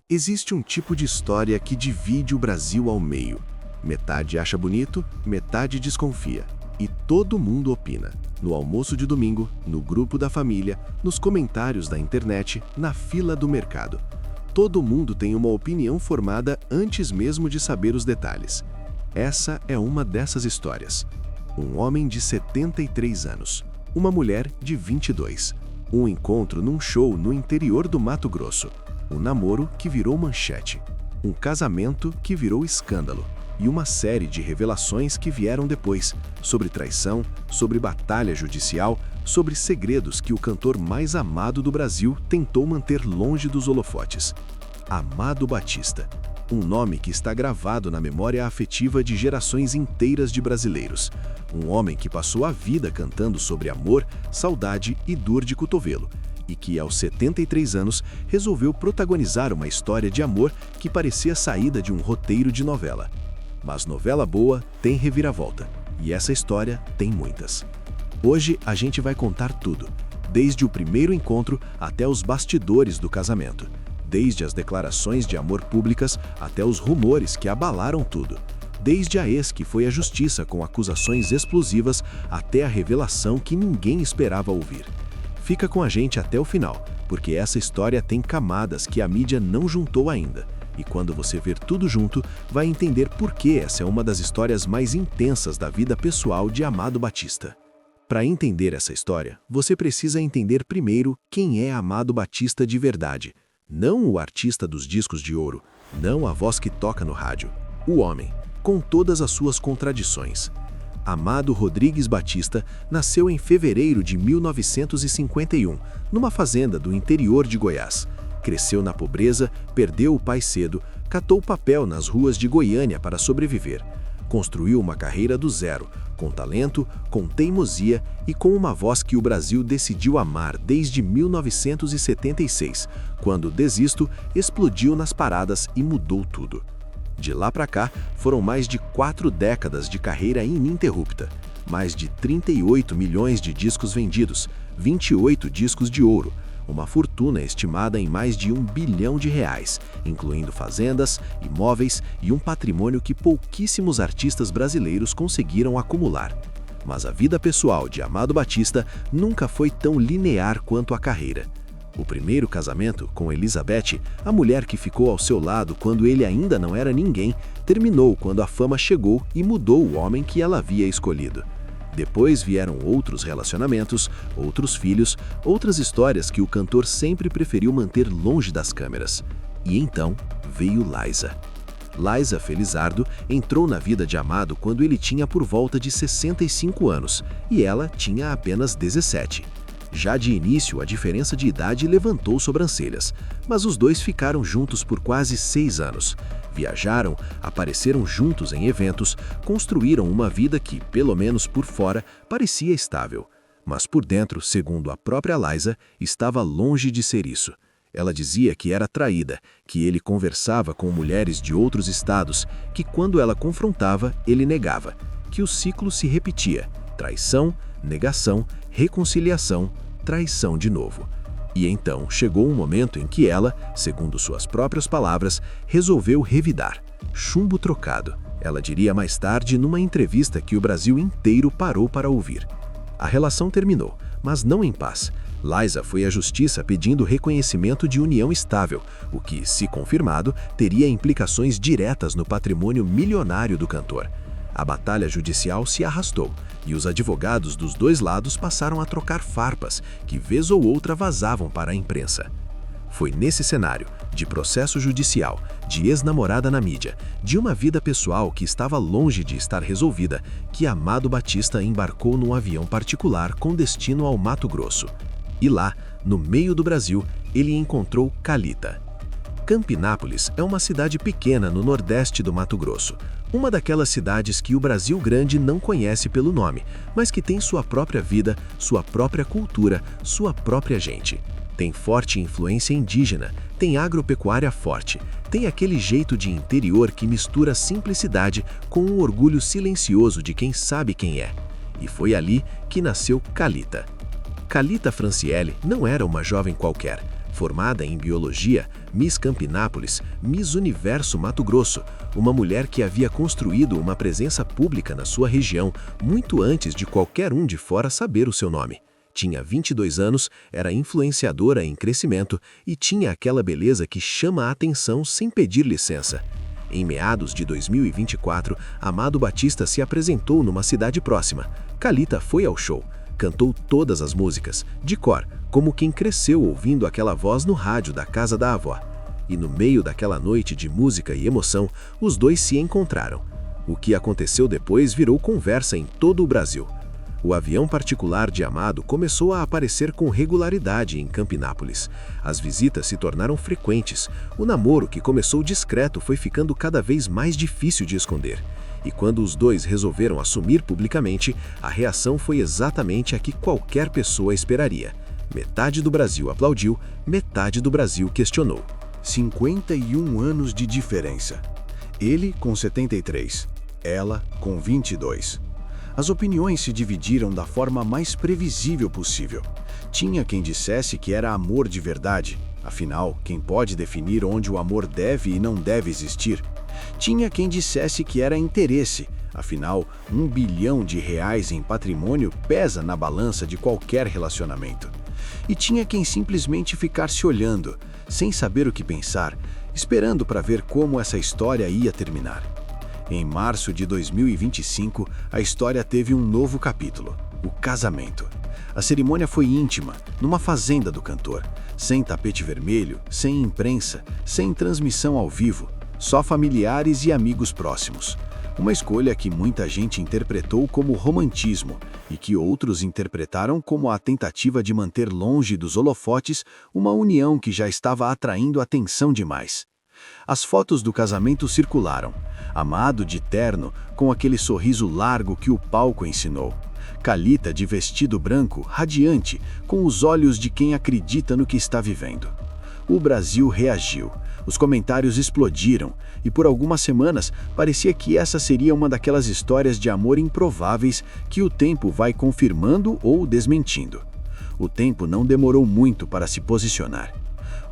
Existe um tipo de história que divide o Brasil ao meio. Metade acha bonito, metade desconfia. E todo mundo opina. No almoço de domingo, no grupo da família, nos comentários da internet, na fila do mercado. Todo mundo tem uma opinião formada antes mesmo de saber os detalhes. Essa é uma dessas histórias. Um homem de 73 anos, uma mulher de 22. Um encontro num show no interior do Mato Grosso. Um namoro que virou manchete. Um casamento que virou escândalo. E uma série de revelações que vieram depois, sobre traição, sobre batalha judicial, sobre segredos que o cantor mais amado do Brasil tentou manter longe dos holofotes. Amado Batista. Um nome que está gravado na memória afetiva de gerações inteiras de brasileiros. Um homem que passou a vida cantando sobre amor, saudade e dor de cotovelo. E que, aos 73 anos, resolveu protagonizar uma história de amor que parecia saída de um roteiro de novela. Mas novela boa tem reviravolta, e essa história tem muitas. Hoje a gente vai contar tudo, desde o primeiro encontro até os bastidores do casamento, desde as declarações de amor públicas até os rumores que abalaram tudo, desde a ex que foi à justiça com acusações explosivas até a revelação que ninguém esperava ouvir. Fica com a gente até o final, porque essa história tem camadas que a mídia não juntou ainda. E quando você ver tudo junto, vai entender por que essa é uma das histórias mais intensas da vida pessoal de Amado Batista. Para entender essa história, você precisa entender primeiro quem é Amado Batista de verdade. Não o artista dos discos de ouro, não a voz que toca no rádio. O homem, com todas as suas contradições. Amado Rodrigues Batista nasceu em fevereiro de 1951, numa fazenda do interior de Goiás. Cresceu na pobreza, perdeu o pai cedo, catou papel nas ruas de Goiânia para sobreviver. Construiu uma carreira do zero, com talento, com teimosia e com uma voz que o Brasil decidiu amar desde 1976, quando Desisto explodiu nas paradas e mudou tudo. De lá para cá, foram mais de 4 décadas de carreira ininterrupta, mais de 38 milhões de discos vendidos, 28 discos de ouro, uma fortuna estimada em mais de R$ 1 bilhão, incluindo fazendas, imóveis e um patrimônio que pouquíssimos artistas brasileiros conseguiram acumular. Mas a vida pessoal de Amado Batista nunca foi tão linear quanto a carreira. O primeiro casamento, com Elizabeth, a mulher que ficou ao seu lado quando ele ainda não era ninguém, terminou quando a fama chegou e mudou o homem que ela havia escolhido. Depois vieram outros relacionamentos, outros filhos, outras histórias que o cantor sempre preferiu manter longe das câmeras. E então veio Liza. Liza Felizardo entrou na vida de Amado quando ele tinha por volta de 65 anos e ela tinha apenas 17. Já de início, a diferença de idade levantou sobrancelhas, mas os dois ficaram juntos por quase 6 anos. Viajaram, apareceram juntos em eventos, construíram uma vida que, pelo menos por fora, parecia estável. Mas por dentro, segundo a própria Liza, estava longe de ser isso. Ela dizia que era traída, que ele conversava com mulheres de outros estados, que quando ela confrontava, ele negava, que o ciclo se repetia: traição, negação, reconciliação, traição de novo. E então chegou um momento em que ela, segundo suas próprias palavras, resolveu revidar. Chumbo trocado, ela diria mais tarde numa entrevista que o Brasil inteiro parou para ouvir. A relação terminou, mas não em paz. Liza foi à justiça pedindo reconhecimento de união estável, o que, se confirmado, teria implicações diretas no patrimônio milionário do cantor. A batalha judicial se arrastou e os advogados dos dois lados passaram a trocar farpas, que vez ou outra vazavam para a imprensa. Foi nesse cenário, de processo judicial, de ex-namorada na mídia, de uma vida pessoal que estava longe de estar resolvida, que Amado Batista embarcou num avião particular com destino ao Mato Grosso. E lá, no meio do Brasil, ele encontrou Calita. Campinápolis é uma cidade pequena no nordeste do Mato Grosso, uma daquelas cidades que o Brasil grande não conhece pelo nome, mas que tem sua própria vida, sua própria cultura, sua própria gente. Tem forte influência indígena, tem agropecuária forte, tem aquele jeito de interior que mistura simplicidade com um orgulho silencioso de quem sabe quem é. E foi ali que nasceu Calita. Calita Franciele não era uma jovem qualquer. Formada em biologia, Miss Campinápolis, Miss Universo Mato Grosso, uma mulher que havia construído uma presença pública na sua região muito antes de qualquer um de fora saber o seu nome. Tinha 22 anos, era influenciadora em crescimento e tinha aquela beleza que chama a atenção sem pedir licença. Em meados de 2024, Amado Batista se apresentou numa cidade próxima. Thalita foi ao show, cantou todas as músicas, de cor, como quem cresceu ouvindo aquela voz no rádio da casa da avó. E no meio daquela noite de música e emoção, os dois se encontraram. O que aconteceu depois virou conversa em todo o Brasil. O avião particular de Amado começou a aparecer com regularidade em Campinápolis. As visitas se tornaram frequentes. O namoro, que começou discreto, foi ficando cada vez mais difícil de esconder. E quando os dois resolveram assumir publicamente, a reação foi exatamente a que qualquer pessoa esperaria. Metade do Brasil aplaudiu, metade do Brasil questionou. 51 anos de diferença. Ele com 73, ela com 22. As opiniões se dividiram da forma mais previsível possível. Tinha quem dissesse que era amor de verdade, afinal, quem pode definir onde o amor deve e não deve existir? Tinha quem dissesse que era interesse, afinal, R$1 bilhão em patrimônio pesa na balança de qualquer relacionamento. E tinha quem simplesmente ficasse olhando, sem saber o que pensar, esperando para ver como essa história ia terminar. Em março de 2025, a história teve um novo capítulo, o casamento. A cerimônia foi íntima, numa fazenda do cantor, sem tapete vermelho, sem imprensa, sem transmissão ao vivo, só familiares e amigos próximos. Uma escolha que muita gente interpretou como romantismo e que outros interpretaram como a tentativa de manter longe dos holofotes uma união que já estava atraindo atenção demais. As fotos do casamento circularam. Amado de terno, com aquele sorriso largo que o palco ensinou. Thalita de vestido branco, radiante, com os olhos de quem acredita no que está vivendo. O Brasil reagiu. Os comentários explodiram, e por algumas semanas parecia que essa seria uma daquelas histórias de amor improváveis que o tempo vai confirmando ou desmentindo. O tempo não demorou muito para se posicionar.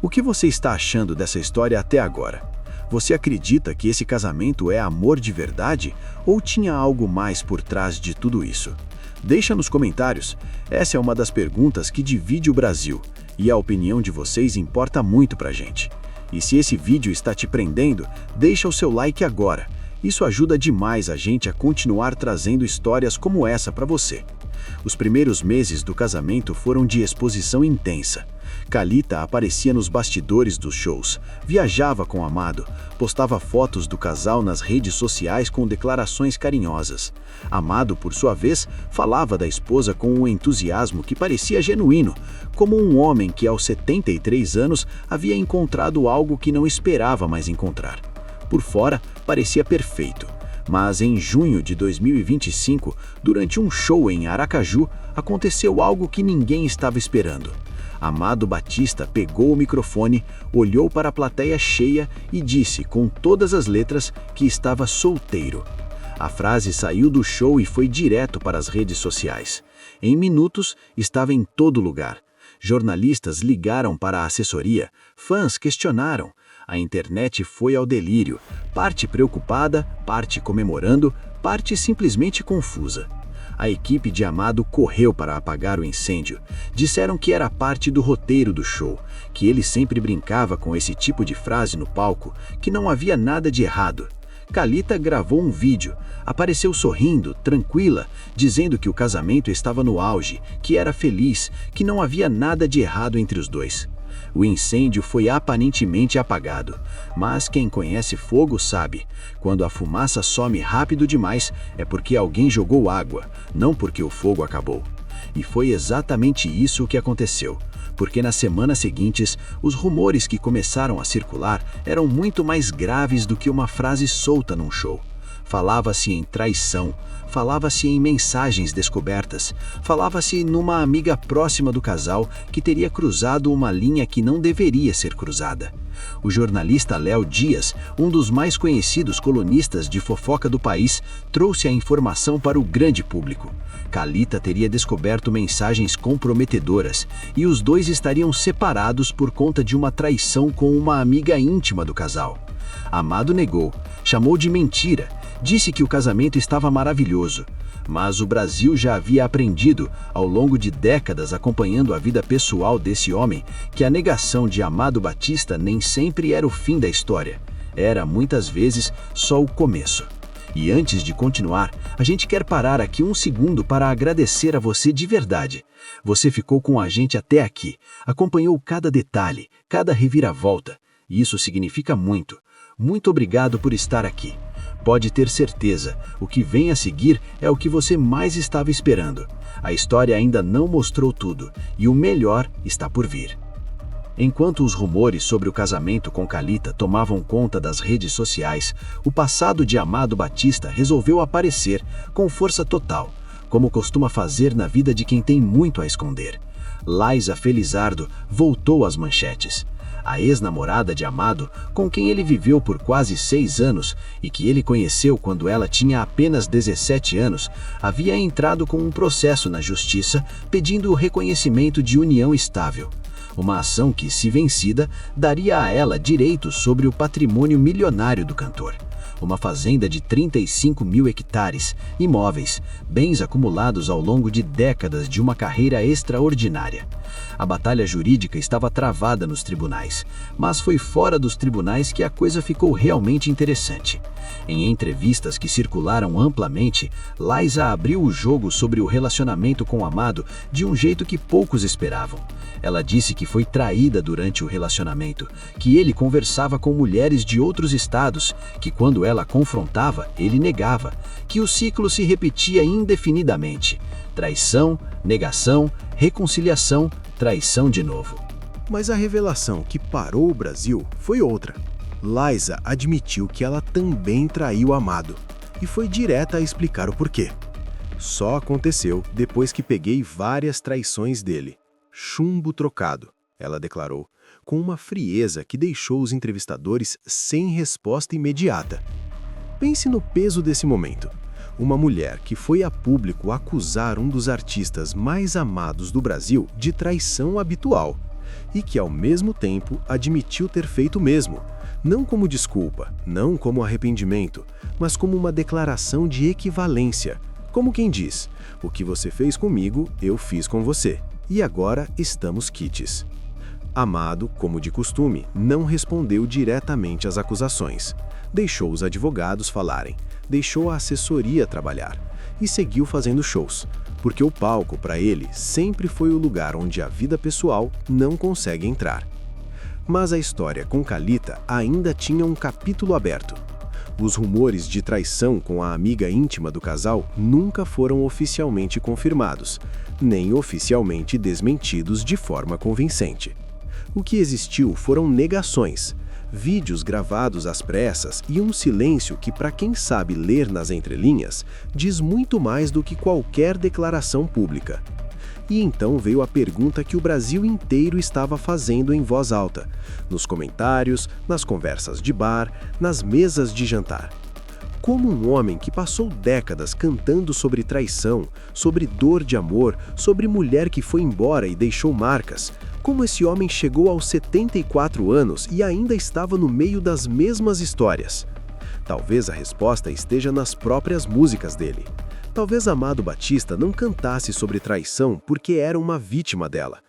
O que você está achando dessa história até agora? Você acredita que esse casamento é amor de verdade ou tinha algo mais por trás de tudo isso? Deixa nos comentários. Essa é uma das perguntas que divide o Brasil e a opinião de vocês importa muito pra gente. E se esse vídeo está te prendendo, deixa o seu like agora. Isso ajuda demais a gente a continuar trazendo histórias como essa para você. Os primeiros meses do casamento foram de exposição intensa. Thalita aparecia nos bastidores dos shows, viajava com Amado, postava fotos do casal nas redes sociais com declarações carinhosas. Amado, por sua vez, falava da esposa com um entusiasmo que parecia genuíno, como um homem que aos 73 anos havia encontrado algo que não esperava mais encontrar. Por fora, parecia perfeito. Mas em junho de 2025, durante um show em Aracaju, aconteceu algo que ninguém estava esperando. Amado Batista pegou o microfone, olhou para a plateia cheia e disse com todas as letras que estava solteiro. A frase saiu do show e foi direto para as redes sociais. Em minutos, estava em todo lugar. Jornalistas ligaram para a assessoria, fãs questionaram. A internet foi ao delírio, parte preocupada, parte comemorando, parte simplesmente confusa. A equipe de Amado correu para apagar o incêndio. Disseram que era parte do roteiro do show, que ele sempre brincava com esse tipo de frase no palco, que não havia nada de errado. Thalita gravou um vídeo, apareceu sorrindo, tranquila, dizendo que o casamento estava no auge, que era feliz, que não havia nada de errado entre os dois. O incêndio foi aparentemente apagado, mas quem conhece fogo sabe, quando a fumaça some rápido demais é porque alguém jogou água, não porque o fogo acabou. E foi exatamente isso que aconteceu, porque nas semanas seguintes, os rumores que começaram a circular eram muito mais graves do que uma frase solta num show. Falava-se em traição, falava-se em mensagens descobertas, falava-se numa amiga próxima do casal que teria cruzado uma linha que não deveria ser cruzada. O jornalista Léo Dias, um dos mais conhecidos colunistas de fofoca do país, trouxe a informação para o grande público. Khalita teria descoberto mensagens comprometedoras e os dois estariam separados por conta de uma traição com uma amiga íntima do casal. Amado negou, chamou de mentira, disse que o casamento estava maravilhoso. Mas o Brasil já havia aprendido, ao longo de décadas acompanhando a vida pessoal desse homem, que a negação de Amado Batista nem sempre era o fim da história. Era, muitas vezes, só o começo. E antes de continuar, a gente quer parar aqui um segundo para agradecer a você de verdade. Você ficou com a gente até aqui, acompanhou cada detalhe, cada reviravolta. E isso significa muito. Muito obrigado por estar aqui. Pode ter certeza, o que vem a seguir é o que você mais estava esperando. A história ainda não mostrou tudo, e o melhor está por vir. Enquanto os rumores sobre o casamento com Khalita tomavam conta das redes sociais, o passado de Amado Batista resolveu aparecer com força total, como costuma fazer na vida de quem tem muito a esconder. Laísa Felizardo voltou às manchetes. A ex-namorada de Amado, com quem ele viveu por quase 6 anos e que ele conheceu quando ela tinha apenas 17 anos, havia entrado com um processo na justiça pedindo o reconhecimento de união estável. Uma ação que, se vencida, daria a ela direitos sobre o patrimônio milionário do cantor. Uma fazenda de 35 mil hectares, imóveis, bens acumulados ao longo de décadas de uma carreira extraordinária. A batalha jurídica estava travada nos tribunais, mas foi fora dos tribunais que a coisa ficou realmente interessante. Em entrevistas que circularam amplamente, Laísa abriu o jogo sobre o relacionamento com Amado de um jeito que poucos esperavam. Ela disse que foi traída durante o relacionamento, que ele conversava com mulheres de outros estados, que quando ela confrontava, ele negava, que o ciclo se repetia indefinidamente. Traição, negação, reconciliação, traição de novo. Mas a revelação que parou o Brasil foi outra. Laísa admitiu que ela também traiu Amado e foi direta a explicar o porquê. Só aconteceu depois que peguei várias traições dele. Chumbo trocado, ela declarou, com uma frieza que deixou os entrevistadores sem resposta imediata. Pense no peso desse momento. Uma mulher que foi a público acusar um dos artistas mais amados do Brasil de traição habitual e que, ao mesmo tempo, admitiu ter feito o mesmo, não como desculpa, não como arrependimento, mas como uma declaração de equivalência, como quem diz: o que você fez comigo, eu fiz com você, e agora estamos quites. Amado, como de costume, não respondeu diretamente às acusações. Deixou os advogados falarem, deixou a assessoria trabalhar e seguiu fazendo shows, porque o palco, para ele, sempre foi o lugar onde a vida pessoal não consegue entrar. Mas a história com Khalita ainda tinha um capítulo aberto. Os rumores de traição com a amiga íntima do casal nunca foram oficialmente confirmados, nem oficialmente desmentidos de forma convincente. O que existiu foram negações, vídeos gravados às pressas e um silêncio que, para quem sabe ler nas entrelinhas, diz muito mais do que qualquer declaração pública. E então veio a pergunta que o Brasil inteiro estava fazendo em voz alta, nos comentários, nas conversas de bar, nas mesas de jantar. Como um homem que passou décadas cantando sobre traição, sobre dor de amor, sobre mulher que foi embora e deixou marcas, como esse homem chegou aos 74 anos e ainda estava no meio das mesmas histórias? Talvez a resposta esteja nas próprias músicas dele. Talvez Amado Batista não cantasse sobre traição porque era uma vítima dela.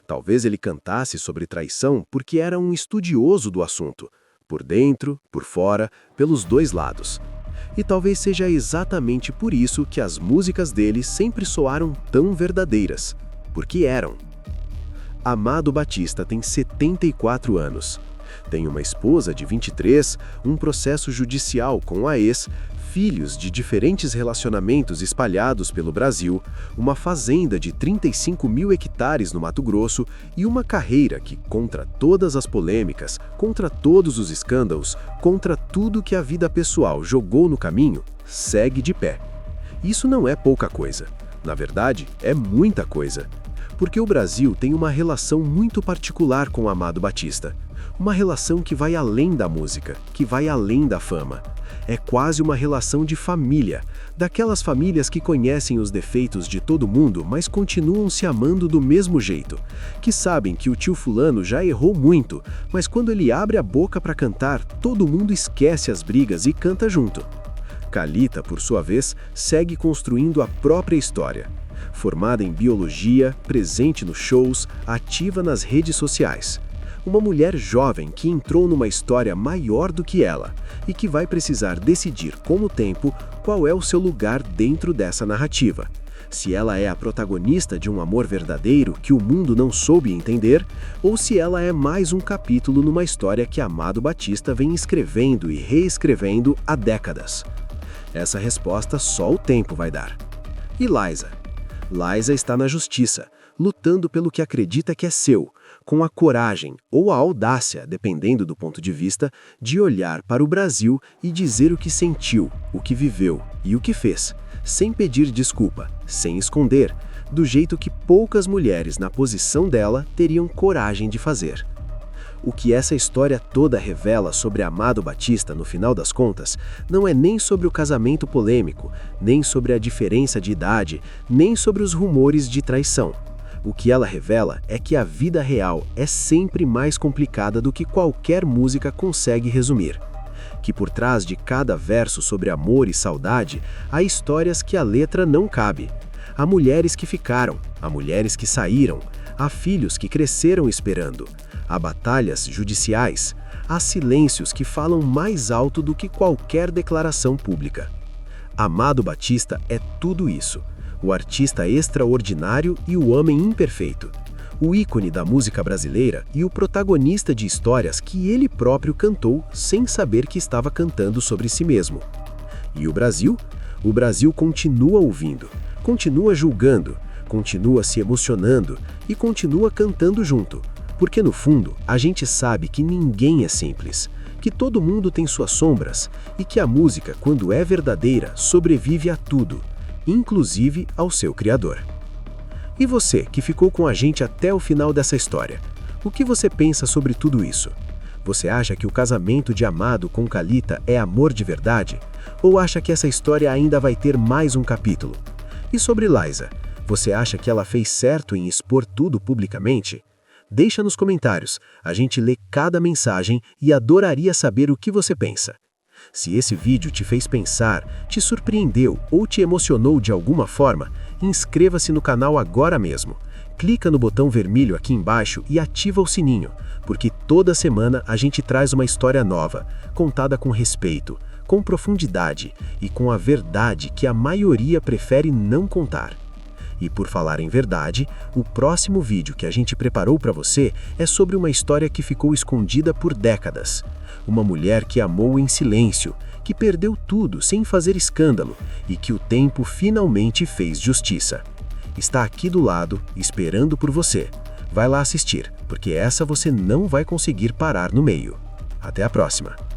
Talvez ele cantasse sobre traição porque era um estudioso do assunto, por dentro, por fora, pelos dois lados. E talvez seja exatamente por isso que as músicas dele sempre soaram tão verdadeiras, porque eram. Amado Batista tem 74 anos. Tem uma esposa de 23, um processo judicial com a ex, filhos de diferentes relacionamentos espalhados pelo Brasil, uma fazenda de 35 mil hectares no Mato Grosso e uma carreira que, contra todas as polêmicas, contra todos os escândalos, contra tudo que a vida pessoal jogou no caminho, segue de pé. Isso não é pouca coisa. Na verdade, é muita coisa. Porque o Brasil tem uma relação muito particular com Amado Batista. Uma relação que vai além da música, que vai além da fama. É quase uma relação de família, daquelas famílias que conhecem os defeitos de todo mundo, mas continuam se amando do mesmo jeito, que sabem que o tio fulano já errou muito, mas quando ele abre a boca para cantar, todo mundo esquece as brigas e canta junto. Thalita, por sua vez, segue construindo a própria história. Formada em biologia, presente nos shows, ativa nas redes sociais. Uma mulher jovem que entrou numa história maior do que ela e que vai precisar decidir com o tempo qual é o seu lugar dentro dessa narrativa. Se ela é a protagonista de um amor verdadeiro que o mundo não soube entender, ou se ela é mais um capítulo numa história que Amado Batista vem escrevendo e reescrevendo há décadas. Essa resposta só o tempo vai dar. E Liza? Liza está na justiça, lutando pelo que acredita que é seu, com a coragem ou a audácia, dependendo do ponto de vista, de olhar para o Brasil e dizer o que sentiu, o que viveu e o que fez, sem pedir desculpa, sem esconder, do jeito que poucas mulheres na posição dela teriam coragem de fazer. O que essa história toda revela sobre Amado Batista, no final das contas, não é nem sobre o casamento polêmico, nem sobre a diferença de idade, nem sobre os rumores de traição. O que ela revela é que a vida real é sempre mais complicada do que qualquer música consegue resumir. Que por trás de cada verso sobre amor e saudade, há histórias que a letra não cabe. Há mulheres que ficaram, há mulheres que saíram, há filhos que cresceram esperando. Há batalhas judiciais, há silêncios que falam mais alto do que qualquer declaração pública. Amado Batista é tudo isso, o artista extraordinário e o homem imperfeito, o ícone da música brasileira e o protagonista de histórias que ele próprio cantou sem saber que estava cantando sobre si mesmo. E o Brasil? O Brasil continua ouvindo, continua julgando, continua se emocionando e continua cantando junto. Porque no fundo, a gente sabe que ninguém é simples, que todo mundo tem suas sombras e que a música, quando é verdadeira, sobrevive a tudo, inclusive ao seu criador. E você, que ficou com a gente até o final dessa história, o que você pensa sobre tudo isso? Você acha que o casamento de Amado com Thalita é amor de verdade? Ou acha que essa história ainda vai ter mais um capítulo? E sobre Liza, você acha que ela fez certo em expor tudo publicamente? Deixa nos comentários, a gente lê cada mensagem e adoraria saber o que você pensa. Se esse vídeo te fez pensar, te surpreendeu ou te emocionou de alguma forma, inscreva-se no canal agora mesmo. Clica no botão vermelho aqui embaixo e ativa o sininho, porque toda semana a gente traz uma história nova, contada com respeito, com profundidade e com a verdade que a maioria prefere não contar. E por falar em verdade, o próximo vídeo que a gente preparou para você é sobre uma história que ficou escondida por décadas. Uma mulher que amou em silêncio, que perdeu tudo sem fazer escândalo e que o tempo finalmente fez justiça. Está aqui do lado, esperando por você. Vai lá assistir, porque essa você não vai conseguir parar no meio. Até a próxima!